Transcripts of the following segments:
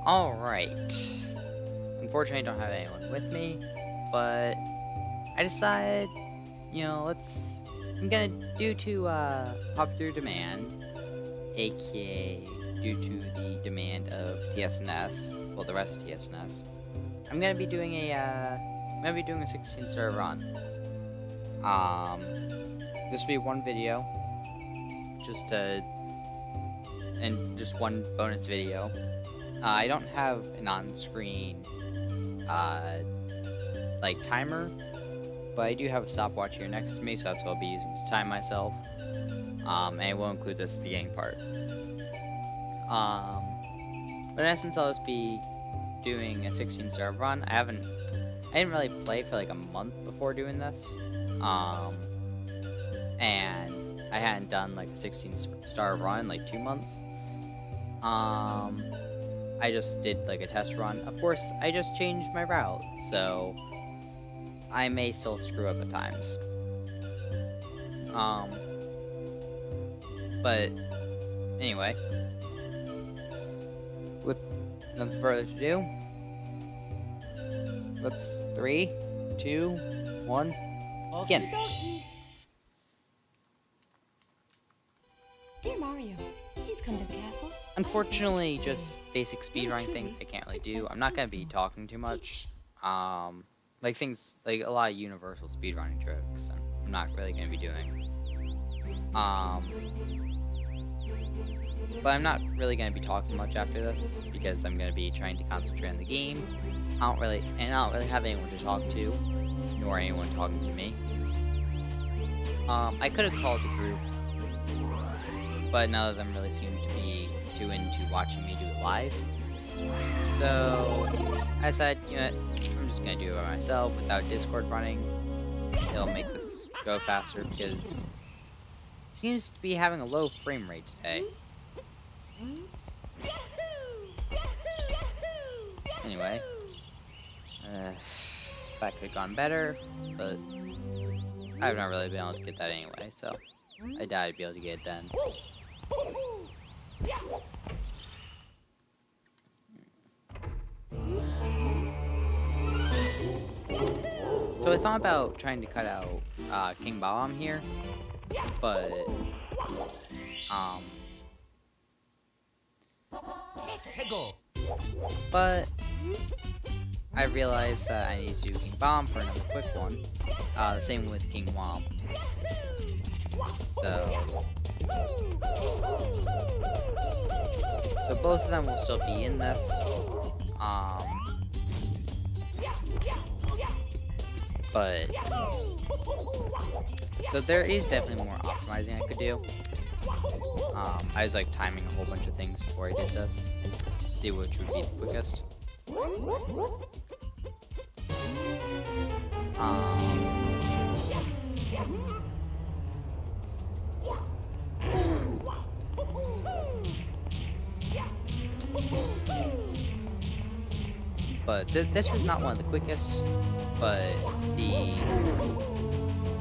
Alright. Unfortunately, I don't have anyone with me, but I decided, I'm gonna, due to, popular demand, aka due to the demand of TSNS, well, the rest of TSNS, I'm gonna be doing a 16-star run. This will be one video, and just one bonus video. I don't have an on-screen, timer, but I do have a stopwatch here next to me, so that's what I'll be using to time myself. And it will include this beginning part. But in essence, I'll just be doing a 16-star run. I didn't really play for like a month before doing this. And I hadn't done like a 16-star run in like 2 months. I just did like a test run. Of course, I just changed my route, so I may still screw up at times. But anyway, with nothing further to do, let's 3, 2, 1, begin. Dear Mario, please come to the castle. Unfortunately, just basic speedrunning things I can't really do. I'm not gonna be talking too much. Like things like a lot of universal speedrunning tricks, and I'm not really gonna be doing. But I'm not really gonna be talking much after this because I'm gonna be trying to concentrate on the game. I don't really have anyone to talk to, nor anyone talking to me. I could have called the group, but none of them really seem to be too into watching me do it live. So I decided, I'm just gonna do it by myself without Discord running. It'll make this go faster because it seems to be having a low frame rate today. Anyway, that could have gone better, but I've not really been able to get that anyway, so I doubt I'd be able to get it done. So I thought about trying to cut out King Bomb here, but I realized that I need to do King Bomb for another quick one. The same with King Womp. So both of them will still be in this. So there is definitely more optimizing I could do. I was like timing a whole bunch of things before I did this. See which would be the quickest. But this was not one of the quickest, but the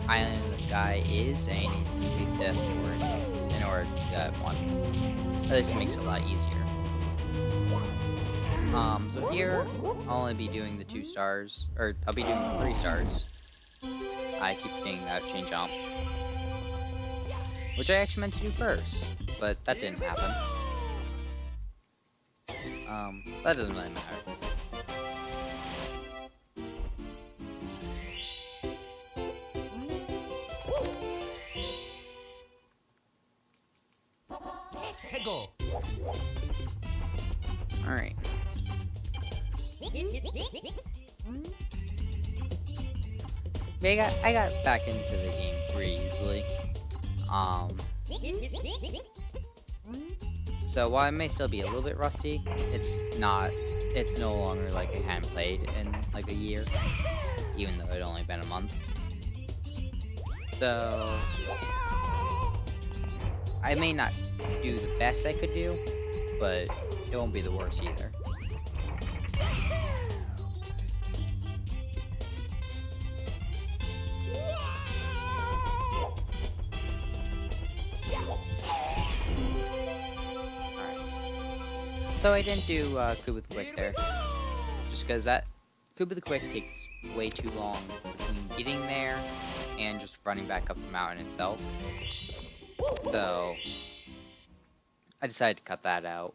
island in the sky is, and you need to complete this in order to do that one. At least it makes it a lot easier. So here, I'll only be doing the 2 stars, or I'll be doing the 3 stars. I keep forgetting that chain jump, which I actually meant to do first, but that didn't happen. That doesn't really matter. Alright. I got back into the game pretty easily. So while I may still be a little bit rusty, it's no longer like I hadn't played in like a year, even though it only been a month. So I may not do the best I could do, but it won't be the worst either. So I didn't do Coup with Quick there, just because that Coup with the Quick takes way too long between getting there and just running back up the mountain itself. So I decided to cut that out.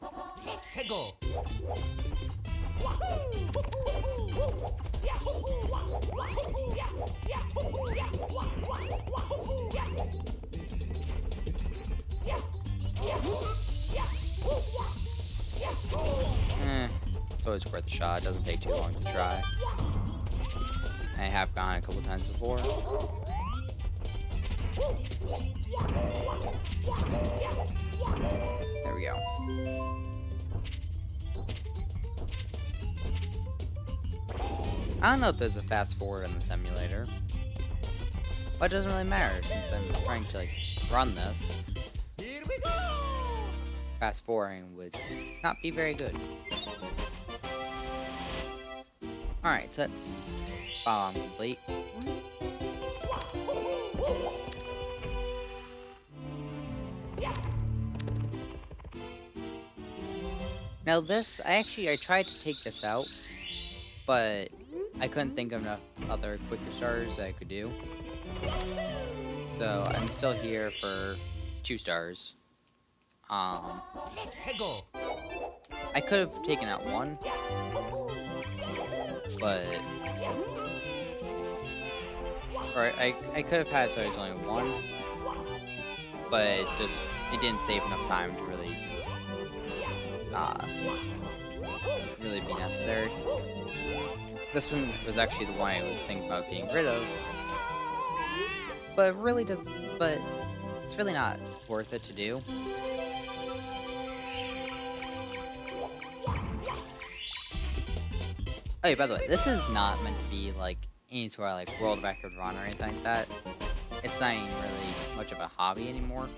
It's always worth a shot. It doesn't take too long to try. I have gone a couple times before. There we go. I don't know if there's a fast forward in the simulator, but it doesn't really matter since I'm trying to like run this. Fast forwarding would not be very good. Alright, so that's bomb complete. Now this, I tried to take this out, but I couldn't think of enough other quicker stars I could do. So I'm still here for 2 stars. I could have taken out 1, but I could have had so there's only 1, but it didn't save enough time to really be necessary. This one was actually the one I was thinking about getting rid of, but it's really not worth it to do. Oh, yeah, by the way, this is not meant to be like any sort of like world record run or anything like that. It's not even really much of a hobby anymore.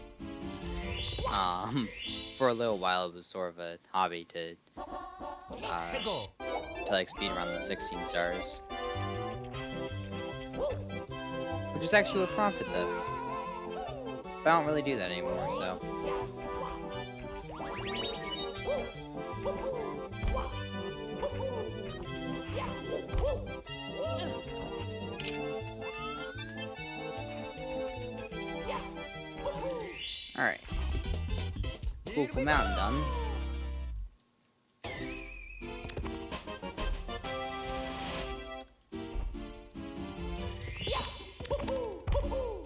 For a little while, it was sort of a hobby to like speedrun the 16 stars, which is actually what prompted this. But I don't really do that anymore, so. Alright. Cool mountain done.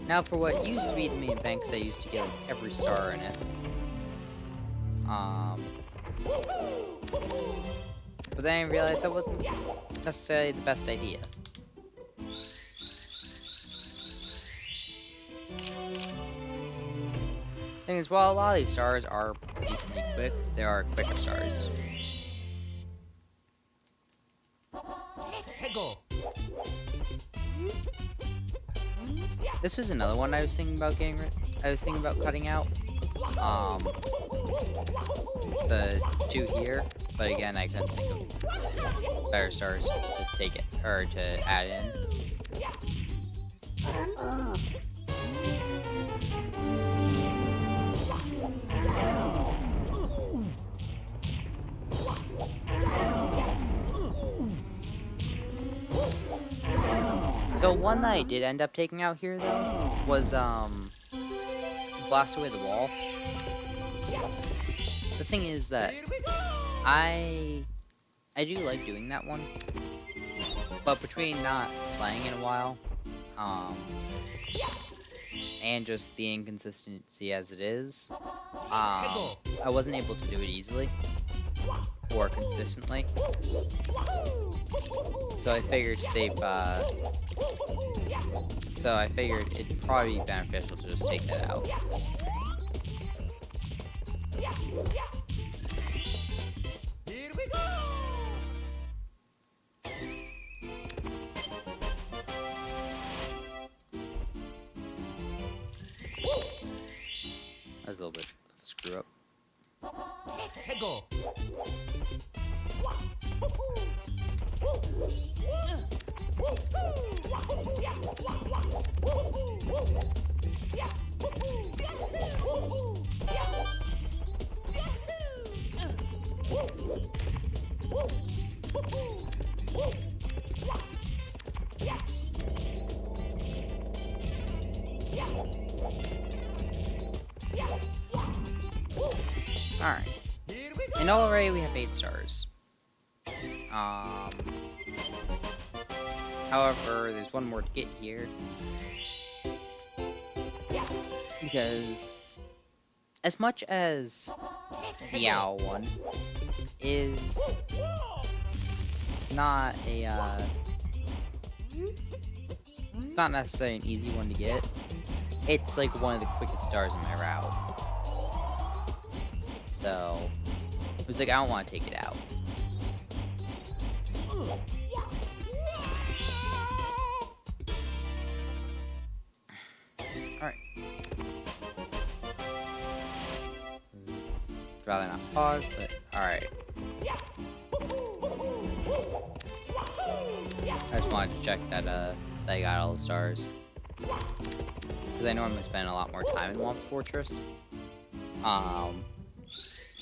Now for what used to be the main banks, I used to get like every star in it. But then I realized that wasn't necessarily the best idea. Thing is, while a lot of these stars are decently quick, there are quicker stars. This was another one I was thinking about cutting out. The 2 here, but again, I couldn't think of better stars to take it or to add in. So one that I did end up taking out here though was blast away the wall. The thing is that I do like doing that one, but between not playing in a while, and just the inconsistency as it is, I wasn't able to do it easily or consistently. So I figured to save, so I figured it'd probably be beneficial to just take that out. That's a little bit of a screw up. Alright. And already we have 8 stars. However, there's one more to get here. Because as much as the owl one is not a it's not necessarily an easy one to get, it's like one of the quickest stars in my route. So it's like I don't want to take it out. Alright. Rather not pause, but alright. I just wanted to check that I got all the stars. Because I normally spend a lot more time in Womp Fortress.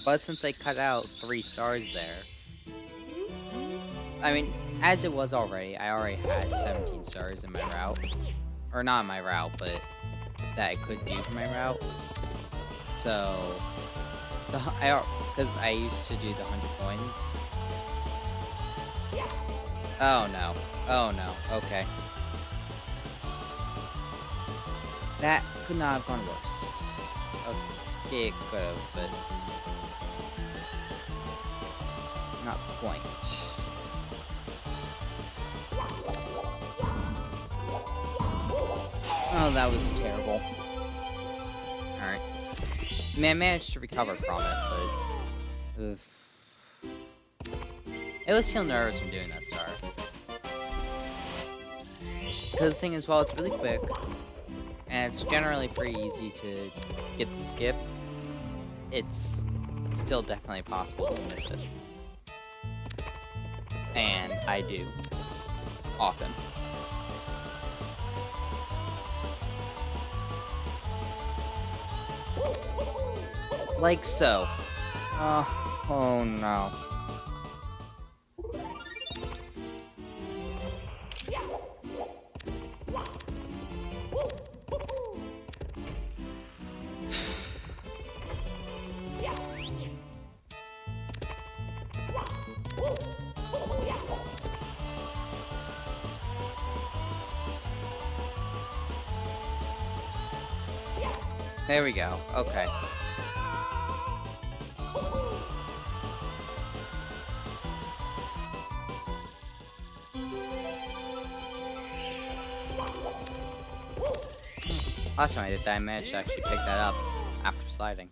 But since I cut out 3 stars there, I mean, as it was already, I already had 17 stars in my route. Or not in my route, but that I could do for my route. So, because I used to do the 100 coins. Oh no. Oh no. Okay. That could not have gone worse. Okay, it could have, but not quite. Oh, that was terrible. Alright. I mean, I managed to recover from it, but I always feel nervous when doing that star. Because the thing is, while it's really quick, and it's generally pretty easy to get the skip, it's still definitely possible to miss it. And I do. Often. Like so. Oh no. There we go. Okay. Last time I did that, I managed to actually pick that up after sliding.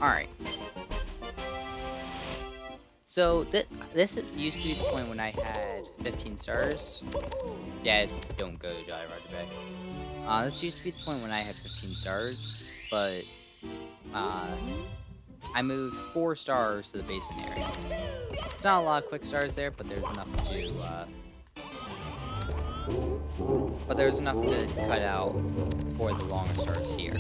Alright. So, this used to be the point when I had 15 stars. Yeah, don't go to Jolly Roger Bay. This used to be the point when I had 15 stars, but I moved 4 stars to the basement area. It's not a lot of quick stars there, but there's enough to cut out for the longer stars here.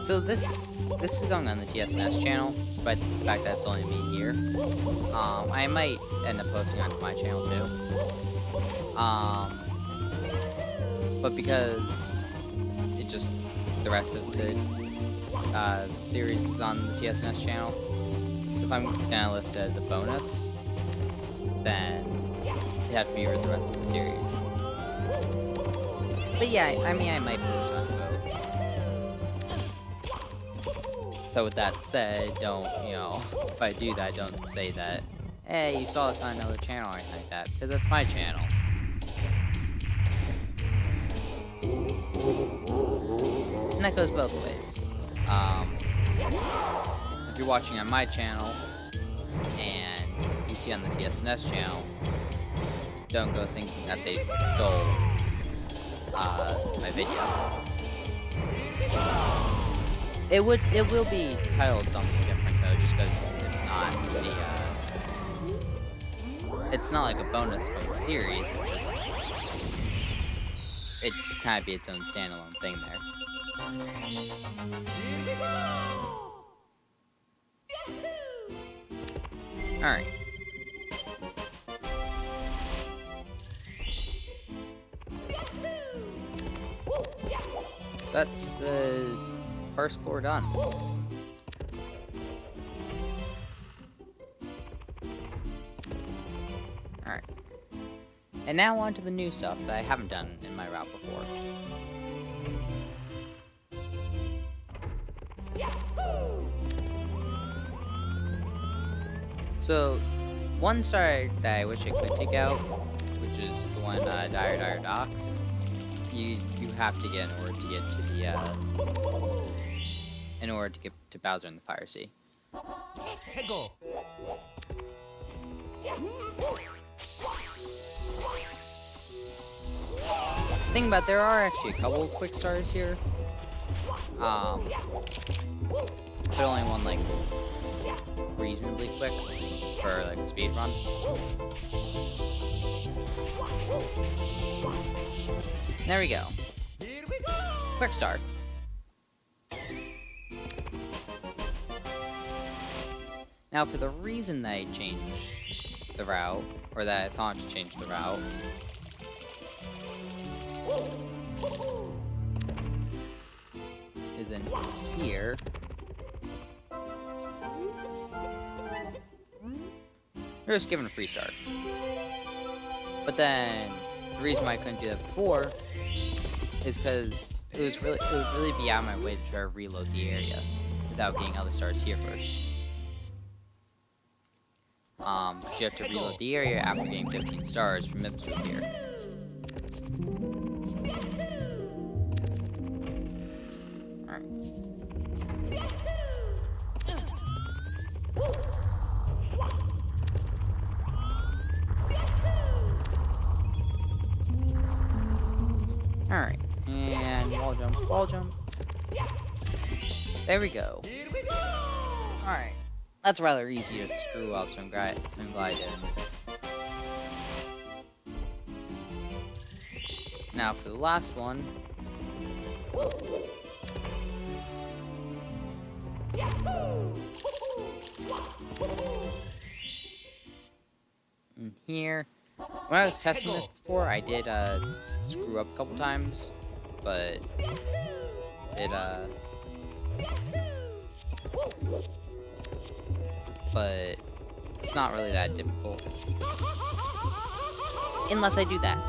So this is going on the TSNS channel, despite the fact that it's only me here. I might end up posting onto my channel too. But because the rest of the series is on the TSNS channel, so if I'm gonna list it as a bonus, then it have to be for the rest of the series. But yeah, I mean, I might post on both. So with that said, don't, if I do that, don't say that, hey, you saw this on another channel or anything like that, because it's my channel. And that goes both ways. If you're watching on my channel, and you see on the TSNS channel, don't go thinking that they stole my video. It will be titled something different though, it's not like a bonus from the series. It's just it kind of be its own standalone thing there. All right. So that's the first floor done. Alright. And now on to the new stuff that I haven't done in my route before. So, one star that I wish I could take out, which is the one Dire Docks, you have to get in order to get to the in order to get to Bowser in the Fire Sea. Think about, there are actually a couple of quick stars here, but only one like reasonably quick for like a speed run. There we go. Quick start. Now, for the reason that I changed the route, or that I thought to change the route, is in here. We're just given a free start. But then, the reason why I couldn't do that before is because it would really be out of my way to try to reload the area without getting other stars here first. Because you have to reload the area after getting 15 stars from Mipswood here. Alright. Alright, and wall jump. There we go. Alright, that's rather easy to screw up, so I'm glad I didn't. Now for the last one. In here. When I was testing this before, I did screw up a couple times, but it's not really that difficult. Unless I do that.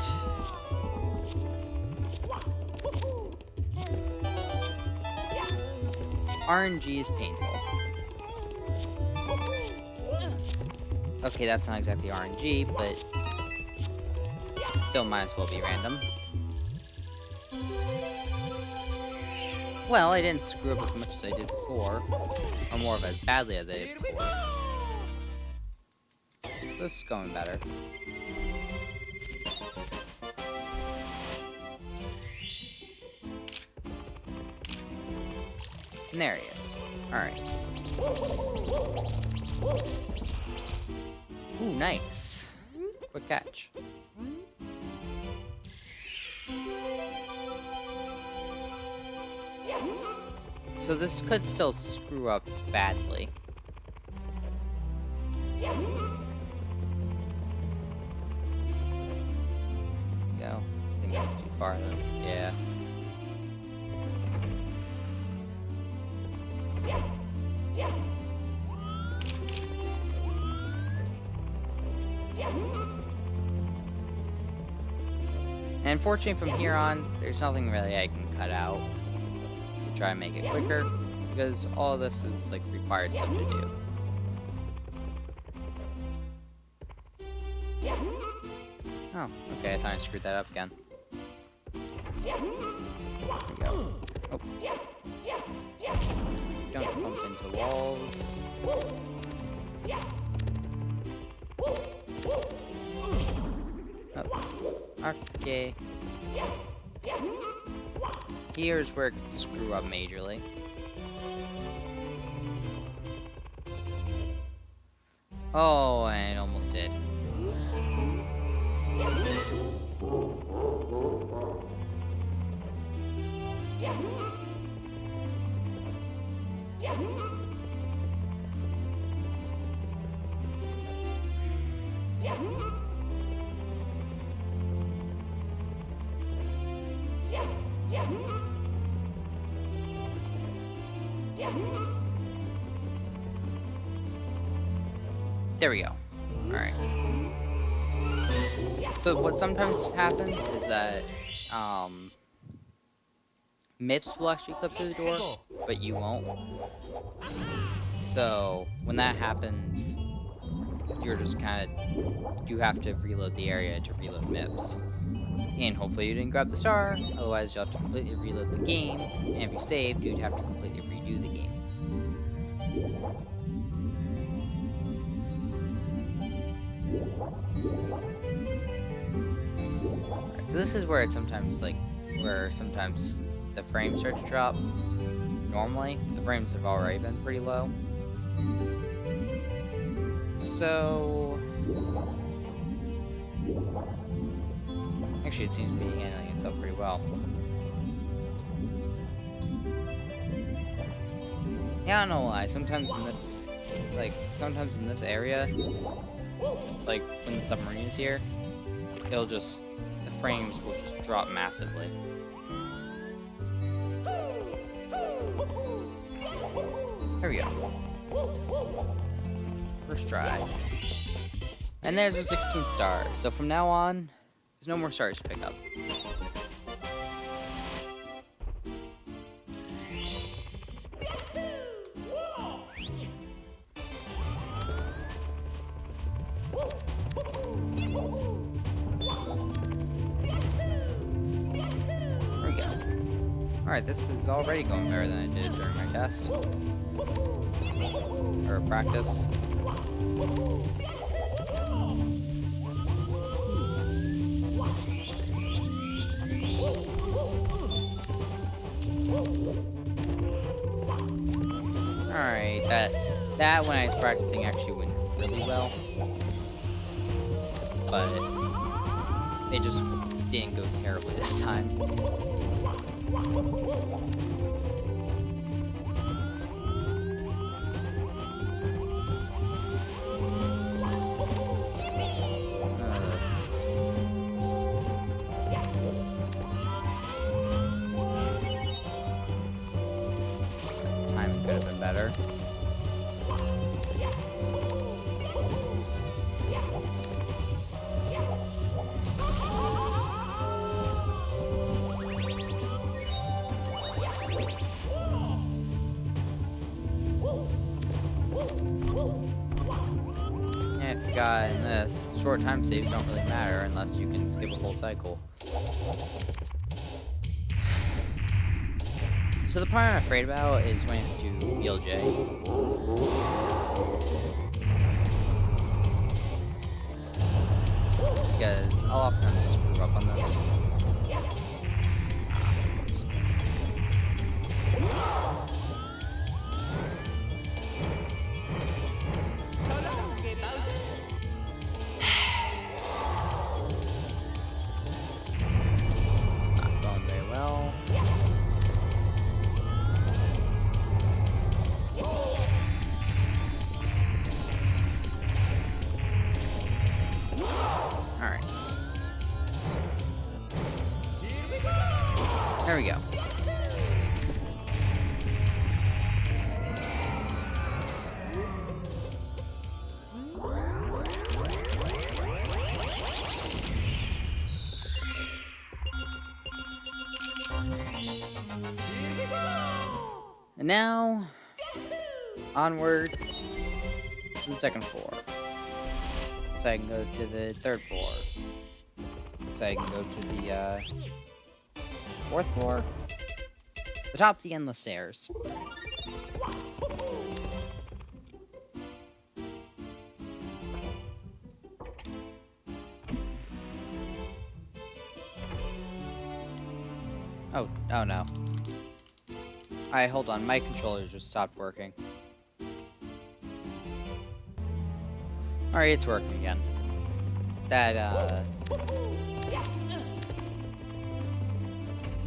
RNG is painful. Okay, that's not exactly RNG, but still might as well be random. Well, I didn't screw up as much as I did before, or more of as badly as I did before. This is going better. And there he is. Alright. Ooh, nice. Quick catch. So this could still screw up badly. Go. I think that's too far though. Yeah. And unfortunately from here on, there's nothing really I can cut out to try and make it quicker, because all this is like required stuff to do. Oh, okay, I thought I screwed that up again. There we go. Oh. Don't bump into walls. Oh. Okay. Here's where it could screw up majorly. Oh, and it almost did. There we go. Alright. So what sometimes happens is that, MIPS will actually clip through the door, but you won't. So when that happens, you're just you have to reload the area to reload MIPS. And hopefully you didn't grab the star, otherwise you'll have to completely reload the game, and if you saved, you'd have to completely redo the game. Right, so this is where it's sometimes sometimes the frames start to drop. Normally, the frames have already been pretty low. So actually, it seems to be handling itself pretty well. Yeah, I don't know why. Sometimes in this area, like when the submarine is here, the frames will just drop massively. There we go. First try. And there's our 16th star. So from now on, there's no more stars to pick up. There we go. Alright, this is already going better than I did during my test. Or practice. Alright, that when I was practicing actually went really well. But it just didn't go terribly this time. Timing could have been better. If you got in this, short time saves don't really matter unless you can skip a whole cycle. So the part I'm afraid about is when you do BLJ. Because I'll often screw up on those. Not going very well. Alright. There we go. And now, onwards to the second floor. So I can go to the third floor. So I can go to the fourth floor. The top of the endless stairs. Oh no. Alright, hold on. My controller just stopped working. Alright, it's working again. That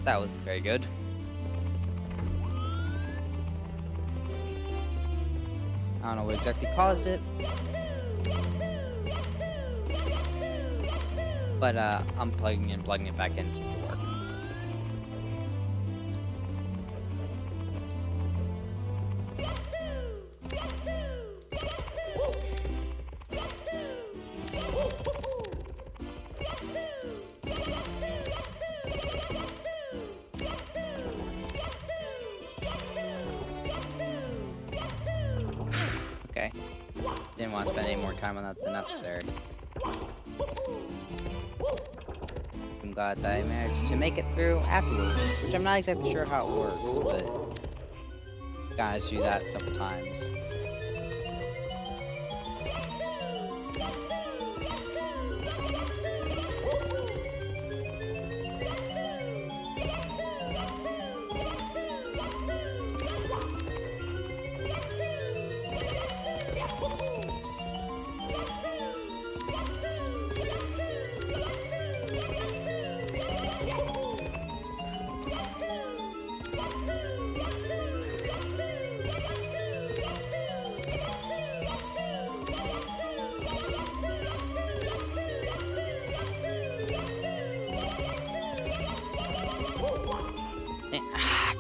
wasn't very good. I don't know what exactly caused it. But I'm plugging it back in, seems to work. Okay. Didn't want to spend any more time on that than necessary. I'm glad that I managed to make it through afterwards, which I'm not exactly sure how it works, but gotta do that several times.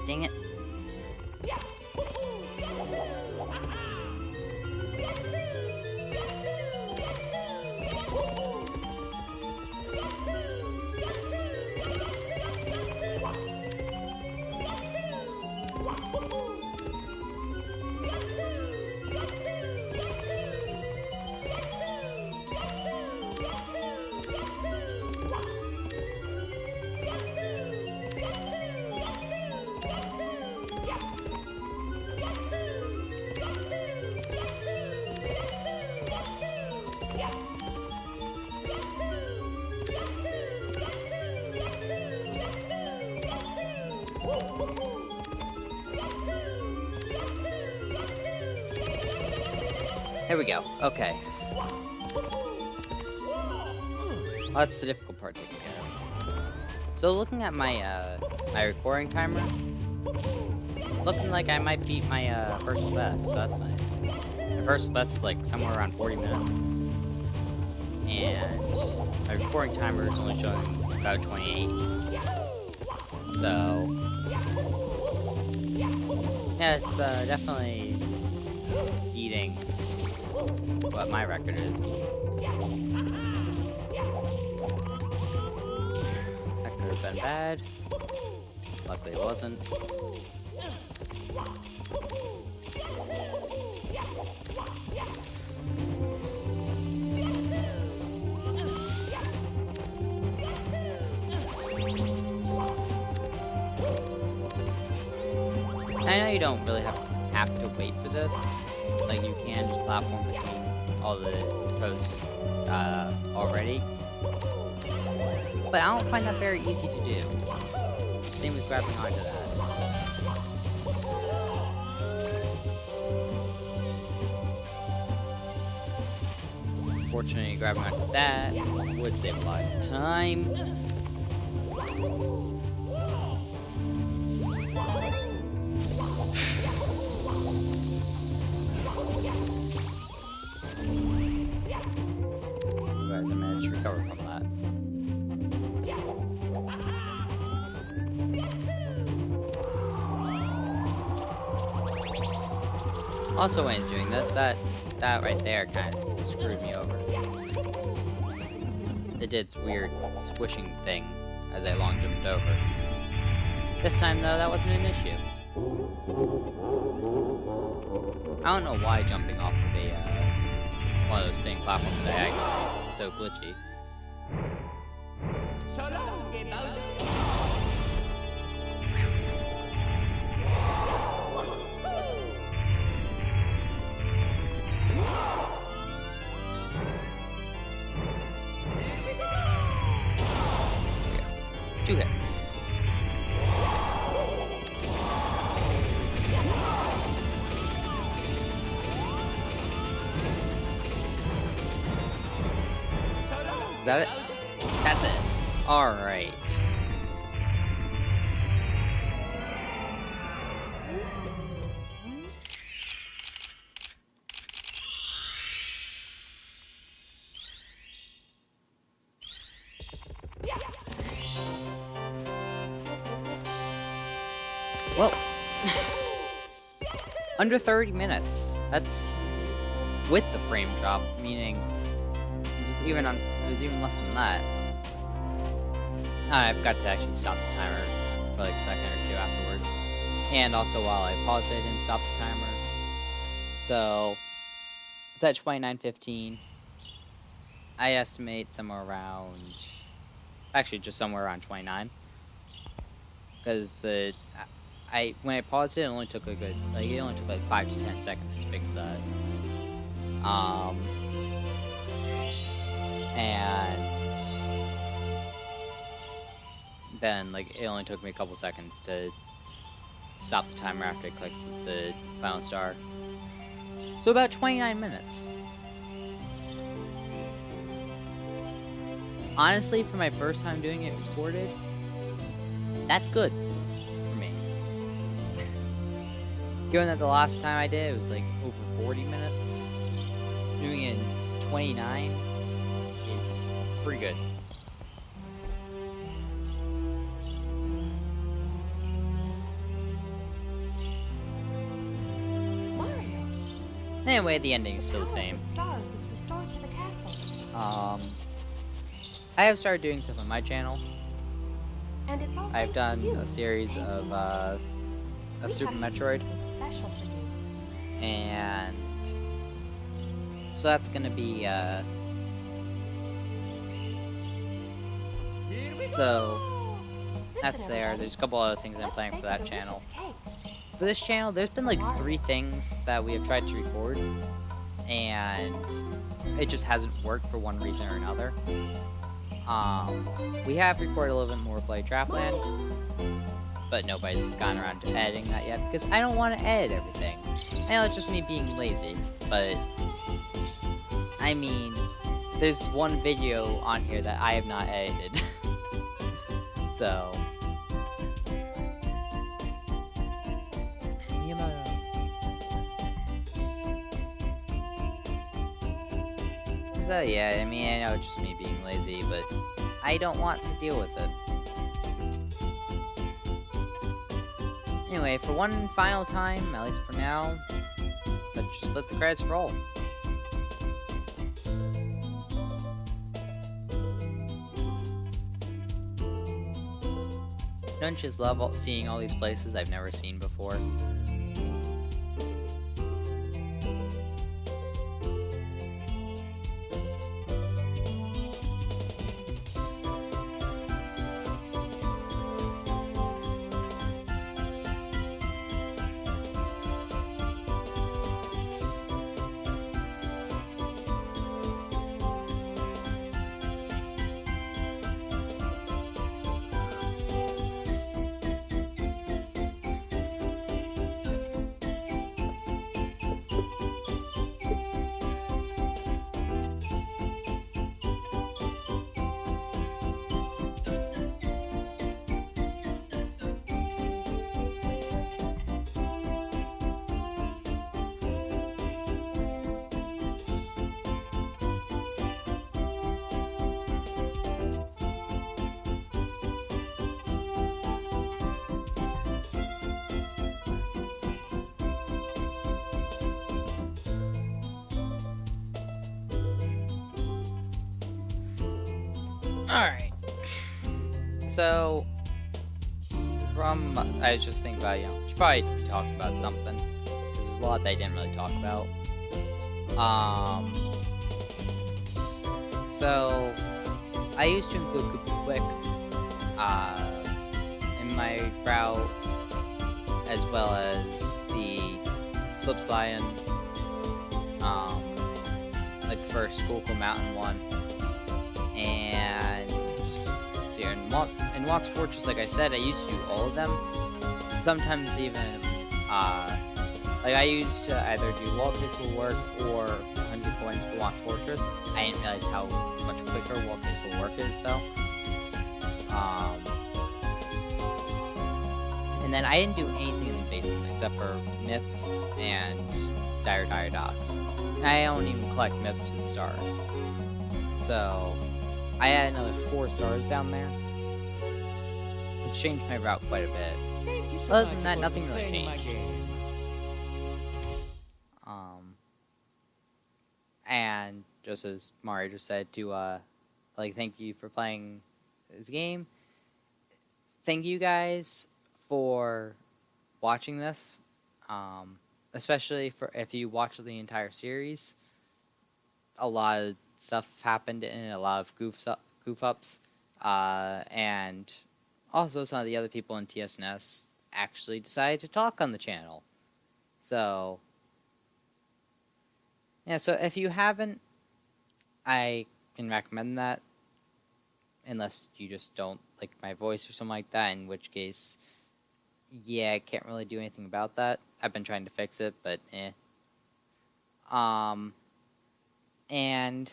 Dang it. There we go. Okay. Well, that's the difficult part taken care of. So looking at my my recording timer, it's looking like I might beat my personal best, so that's nice. My personal best is like somewhere around 40 minutes. And my recording timer is only showing about 28. So yeah, it's definitely beating what my record is. That could have been bad. Luckily it wasn't. I know you don't really have to wait for this. Like, you can just platform between all the posts already. But I don't find that very easy to do. Same with grabbing onto that. Fortunately, grabbing onto that would save a lot of time. I managed to recover from that. Also, when he's doing this, that right there kind of screwed me over. It did its weird squishing thing as I long jumped over. This time, though, that wasn't an issue. I don't know why jumping off of a one of those spinning platforms diagonally is so glitchy. Two hits. Is that it? That's it. Alright. Well, under 30 minutes. That's with the frame drop, meaning it was even less than that. I forgot to actually stop the timer for like a second or two afterwards, and also while I paused it and stopped the timer. So it's at 29:15. I estimate somewhere around, actually just somewhere around 29, because when I paused it, it only took a good, like, it only took like 5 to 10 seconds to fix that. And then, like, it only took me a couple seconds to stop the timer after I clicked the final star. So about 29 minutes. Honestly, for my first time doing it recorded, that's good. Given that the last time I did it was like over 40 minutes, doing it in 29 is pretty good. Mario. Anyway, the ending is still the Power of same. the stars is restored to the castle. I have started doing stuff on my channel. And it's all I've thanks to done you. a series Thank of We Super have to do Metroid, something special for you. and so that's gonna be so that's there. There's a couple other things I'm planning for that channel. For this channel, there's been like 3 things that we have tried to record, and it just hasn't worked for one reason or another. We have recorded a little bit more Play Trapland, but nobody's gotten around to editing that yet because I don't want to edit everything. I know it's just me being lazy, but I mean, there's one video on here that I have not edited. So yeah, I mean, I know it's just me being lazy, but I don't want to deal with it. Anyway, for one final time, at least for now, let's just let the credits roll. Don't you just love seeing all these places I've never seen before? Alright. So, I was just thinking about, should probably be talking about something. There's a lot that I didn't really talk about. So, I used to include Koopa Quick, in my route, as well as the Slip Sliding, like the first Schoolco Mountain one. And so here in Lost Fortress, like I said, I used to do all of them. Sometimes even, like I used to either do wall pixel work or 100 coins for Lost Fortress. characters. I didn't realize how much quicker Walk This Will Work is, though. And then I didn't do anything in the basement except for MIPS and Dire Docs. I don't even collect MIPS to start. So, I had another 4 stars down there, which changed my route quite a bit. Other than that, nothing really changed. And just as Mario just said, to thank you for playing this game. Thank you guys for watching this, especially for if you watch the entire series. A lot of stuff happened in it, a lot of goof ups, and also some of the other people in TSNS actually decided to talk on the channel. So, yeah, so if you haven't, I can recommend that, unless you just don't like my voice or something like that, in which case, yeah, I can't really do anything about that. I've been trying to fix it, but and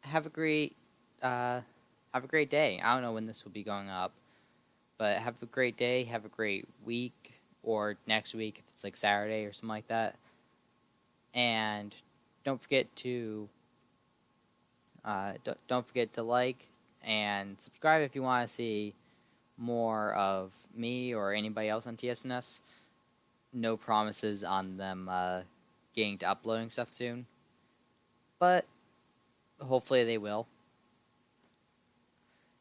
have a great day. I don't know when this will be going up, but have a great day, have a great week, or next week if it's like Saturday or something like that. And don't forget to like and subscribe if you want to see more of me or anybody else on TSNS. No promises on them getting to uploading stuff soon, but hopefully they will.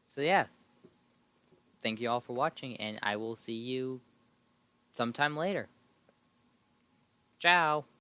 So yeah, thank you all for watching, and I will see you sometime later. Ciao!